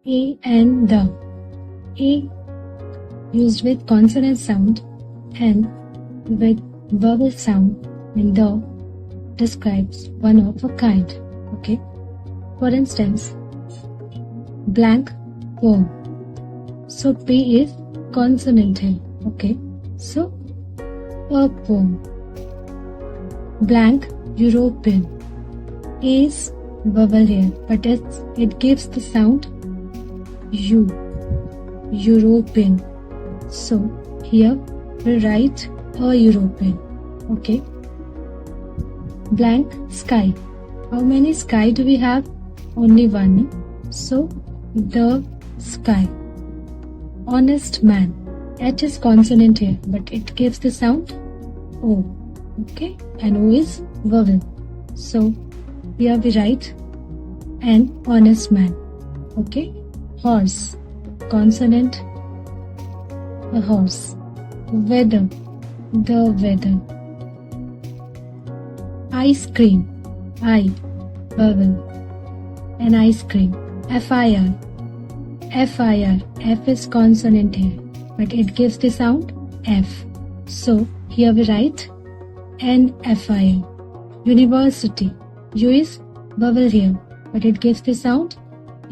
A and the. A used with consonant sound and with vowel sound, and the describes one of a kind. Okay. For instance, blank poem. So P is consonant here. Okay. So a poem. Blank European. A is vowel here, but it gives the sound U. European. So here we write a European. Okay. Blank sky. How many sky do we have? Only one. So the sky. Honest man. H is consonant here, but it gives the sound O. Okay. And O is vowel. So here we write an honest man. Okay. Horse. Consonant. A horse. Weather. The weather. Ice cream. I. Vowel. An ice cream. FIR. FIR. F is consonant here, but it gives the sound F. So here we write an FIR. University. U is vowel here, but it gives the sound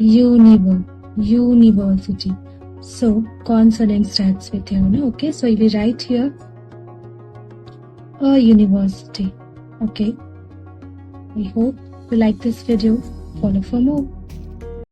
univer. University. So consonant starts with here. Okay, so we write here a university. Okay. I hope you like this video. Follow for more.